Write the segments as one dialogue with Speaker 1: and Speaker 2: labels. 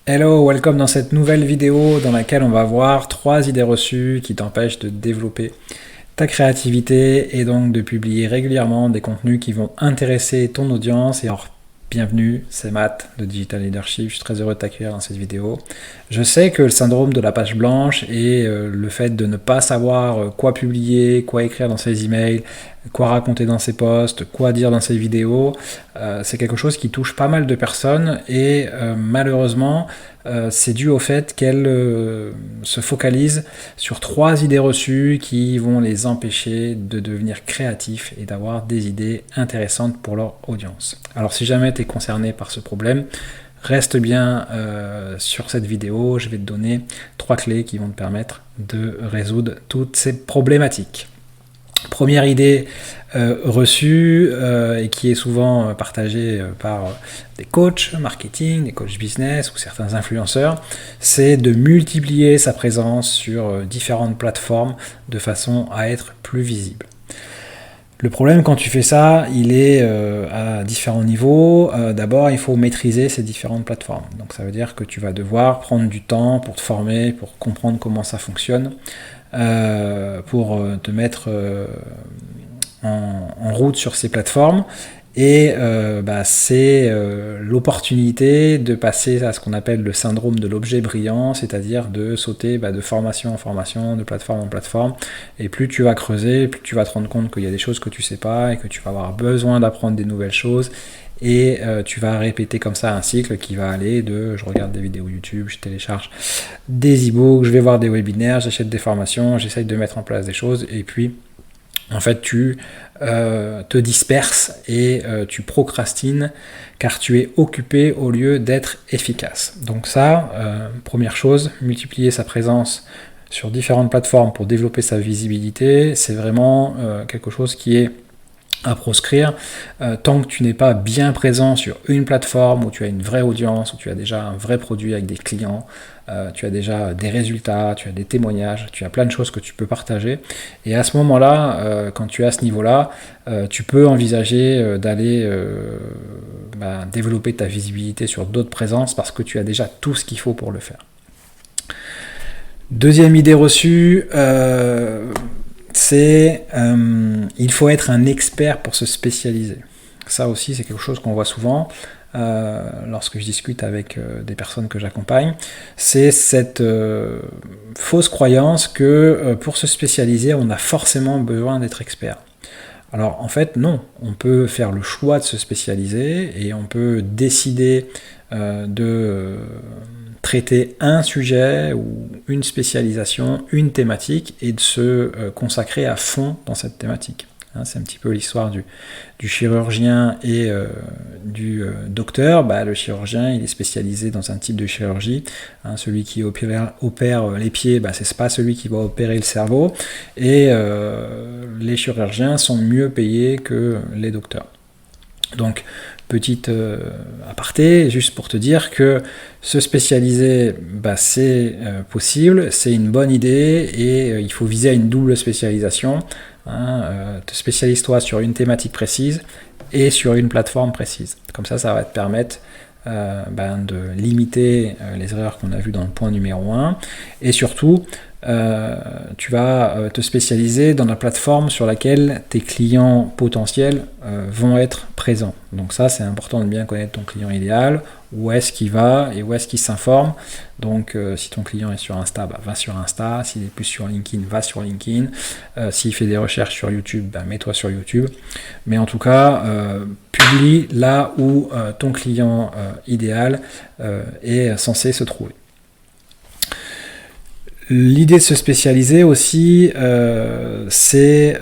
Speaker 1: Hello, welcome dans cette nouvelle vidéo dans laquelle on va voir 3 idées reçues qui t'empêchent de développer ta créativité et donc de publier régulièrement des contenus qui vont intéresser ton audience. Et alors, bienvenue, c'est Matt de Digital Leadership, je suis très heureux de t'accueillir dans cette vidéo. Je sais que le syndrome de la page blanche et le fait de ne pas savoir quoi publier, quoi écrire dans ses emails, quoi raconter dans ses posts, quoi dire dans ses vidéos, c'est quelque chose qui touche pas mal de personnes et malheureusement c'est dû au fait qu'elles se focalisent sur 3 idées reçues qui vont les empêcher de devenir créatifs et d'avoir des idées intéressantes pour leur audience. Alors si jamais tu es concerné par ce problème, reste bien sur cette vidéo, je vais te donner 3 clés qui vont te permettre de résoudre toutes ces problématiques. Première idée reçue et qui est souvent partagée par des coachs marketing, des coachs business ou certains influenceurs, c'est de multiplier sa présence sur différentes plateformes de façon à être plus visible. Le problème quand tu fais ça, il est à différents niveaux. D'abord, il faut maîtriser ces différentes plateformes. Donc ça veut dire que tu vas devoir prendre du temps pour te former, pour comprendre comment ça fonctionne, pour te mettre en route sur ces plateformes. Et c'est l'opportunité de passer à ce qu'on appelle le syndrome de l'objet brillant, c'est-à-dire de sauter de formation en formation, de plateforme en plateforme. Et plus tu vas creuser, plus tu vas te rendre compte qu'il y a des choses que tu sais pas et que tu vas avoir besoin d'apprendre des nouvelles choses. Et tu vas répéter comme ça un cycle qui va aller de je regarde des vidéos YouTube, je télécharge des e-books, je vais voir des webinaires, j'achète des formations, j'essaye de mettre en place des choses et puis en fait tu te disperses et tu procrastines car tu es occupé au lieu d'être efficace. Donc ça, première chose, multiplier sa présence sur différentes plateformes pour développer sa visibilité, c'est vraiment quelque chose qui est à proscrire, tant que tu n'es pas bien présent sur une plateforme où tu as une vraie audience, où tu as déjà un vrai produit avec des clients, tu as déjà des résultats, tu as des témoignages, tu as plein de choses que tu peux partager. Et à ce moment-là, quand tu es à ce niveau-là, tu peux envisager d'aller développer ta visibilité sur d'autres présences parce que tu as déjà tout ce qu'il faut pour le faire. Deuxième idée reçue, c'est il faut être un expert pour se spécialiser. Ça aussi, c'est quelque chose qu'on voit souvent lorsque je discute avec des personnes que j'accompagne. C'est cette fausse croyance que pour se spécialiser, on a forcément besoin d'être expert. Alors en fait, non. On peut faire le choix de se spécialiser et on peut décider de traiter un sujet ou une spécialisation, une thématique et de se consacrer à fond dans cette thématique. C'est un petit peu l'histoire du chirurgien et du docteur. Le chirurgien, il est spécialisé dans un type de chirurgie. Celui qui opère les pieds, c'est pas celui qui va opérer le cerveau. Et les chirurgiens sont mieux payés que les docteurs. Donc, petite aparté, juste pour te dire que se spécialiser, c'est possible, c'est une bonne idée et il faut viser à une double spécialisation. Te spécialise-toi sur une thématique précise et sur une plateforme précise. Comme ça va te permettre de limiter les erreurs qu'on a vues dans le point numéro 1 et surtout tu vas te spécialiser dans la plateforme sur laquelle tes clients potentiels vont être présents. Donc ça, c'est important de bien connaître ton client idéal, où est-ce qu'il va et où est-ce qu'il s'informe. Donc si ton client est sur Insta, va sur Insta. S'il est plus sur LinkedIn, va sur LinkedIn. S'il fait des recherches sur YouTube, mets-toi sur YouTube. Mais en tout cas, publie là où ton client idéal est censé se trouver. L'idée de se spécialiser aussi, c'est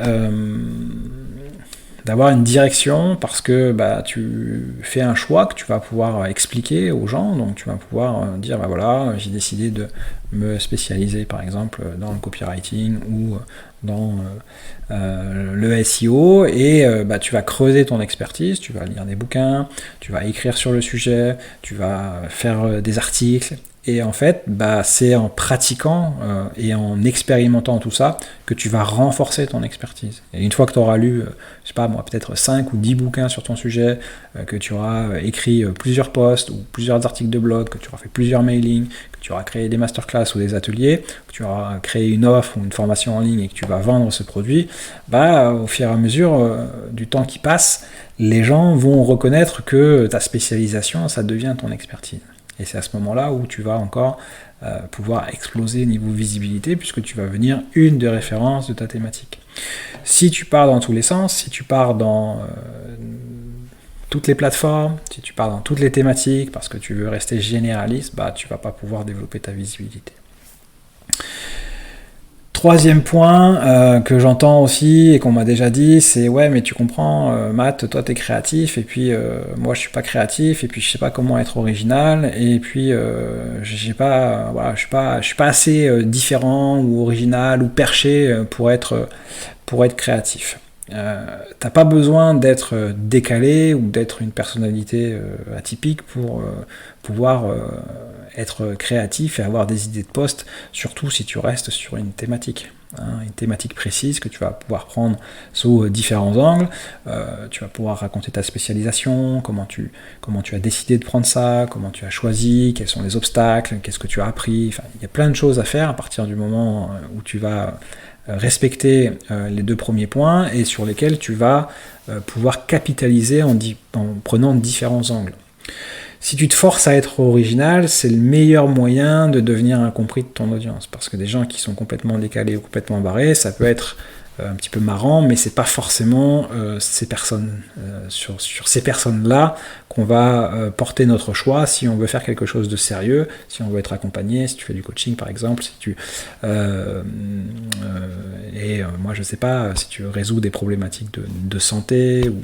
Speaker 1: d'avoir une direction parce que tu fais un choix que tu vas pouvoir expliquer aux gens, donc tu vas pouvoir dire voilà, j'ai décidé de me spécialiser par exemple dans le copywriting ou dans le SEO, et tu vas creuser ton expertise, tu vas lire des bouquins, tu vas écrire sur le sujet, tu vas faire des articles, et en fait c'est en pratiquant et en expérimentant tout ça que tu vas renforcer ton expertise. Et une fois que tu auras lu, je sais pas moi, peut-être 5 ou 10 bouquins sur ton sujet, que tu auras écrit plusieurs posts ou plusieurs articles de blog, que tu auras fait plusieurs mailings, que tu auras créé des masterclass ou des ateliers, que tu auras créé une offre ou une formation en ligne et que tu vas vendre ce produit, au fur et à mesure du temps qui passe, les gens vont reconnaître que ta spécialisation, ça devient ton expertise. Et c'est à ce moment-là où tu vas encore pouvoir exploser niveau visibilité, puisque tu vas devenir une des références de ta thématique. Si tu pars dans tous les sens, si tu pars dans toutes les plateformes, si tu pars dans toutes les thématiques, parce que tu veux rester généraliste, tu ne vas pas pouvoir développer ta visibilité. Troisième point que j'entends aussi et qu'on m'a déjà dit, c'est ouais mais tu comprends Matt, toi t'es créatif et puis moi je suis pas créatif et puis je sais pas comment être original et puis je suis pas assez différent ou original ou perché pour être créatif. T'as pas besoin d'être décalé ou d'être une personnalité atypique pour pouvoir être créatif et avoir des idées de poste, surtout si tu restes sur une thématique précise que tu vas pouvoir prendre sous différents angles. Tu vas pouvoir raconter ta spécialisation, comment tu as décidé de prendre ça, comment tu as choisi, quels sont les obstacles, qu'est-ce que tu as appris. Enfin, il y a plein de choses à faire à partir du moment où tu vas respecter les 2 premiers points et sur lesquels tu vas pouvoir capitaliser en prenant différents angles. Si tu te forces à être original, c'est le meilleur moyen de devenir incompris de ton audience, parce que des gens qui sont complètement décalés ou complètement barrés, ça peut être un petit peu marrant, mais c'est pas forcément ces personnes, sur ces personnes-là qu'on va porter notre choix si on veut faire quelque chose de sérieux, si on veut être accompagné, si tu fais du coaching par exemple, si tu moi je sais pas, si tu résous des problématiques de santé ou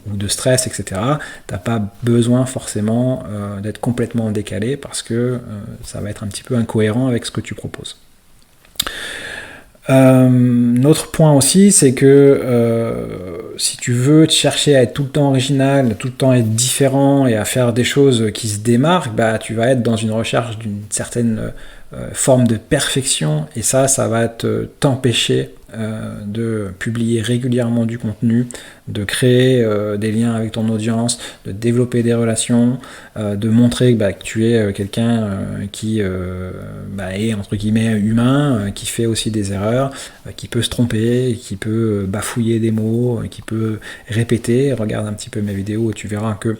Speaker 1: de stress, etc. T'as pas besoin forcément d'être complètement décalé parce que ça va être un petit peu incohérent avec ce que tu proposes. Autre point aussi, c'est que si tu veux chercher à être tout le temps original, tout le temps être différent et à faire des choses qui se démarquent, tu vas être dans une recherche d'une certaine forme de perfection, et ça va t'empêcher de publier régulièrement du contenu, de créer des liens avec ton audience, de développer des relations, de montrer que tu es quelqu'un qui est entre guillemets humain, qui fait aussi des erreurs, qui peut se tromper, qui peut bafouiller des mots, qui peut répéter. Regarde un petit peu mes vidéos et tu verras que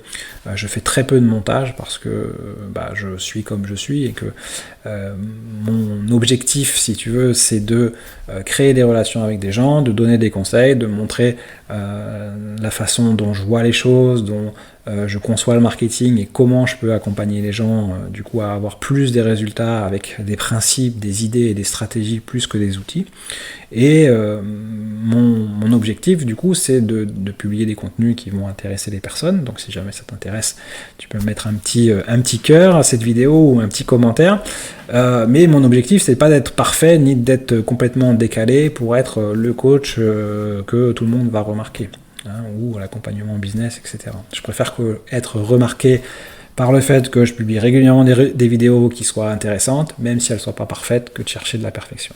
Speaker 1: je fais très peu de montage parce que je suis comme je suis et que mon objectif, si tu veux, c'est de créer des relations avec des gens, de donner des conseils, de montrer la façon dont je vois les choses, dont je conçois le marketing et comment je peux accompagner les gens du coup à avoir plus des résultats avec des principes, des idées et des stratégies plus que des outils. Et mon objectif du coup c'est de publier des contenus qui vont intéresser les personnes. Donc si jamais ça t'intéresse, tu peux mettre un petit cœur à cette vidéo ou un petit commentaire. Mais mon objectif c'est pas d'être parfait ni d'être complètement décalé pour être le coach que tout le monde va remarquer, ou l'accompagnement business, etc. Je préfère être remarqué par le fait que je publie régulièrement des vidéos qui soient intéressantes, même si elles ne soient pas parfaites, que de chercher de la perfection.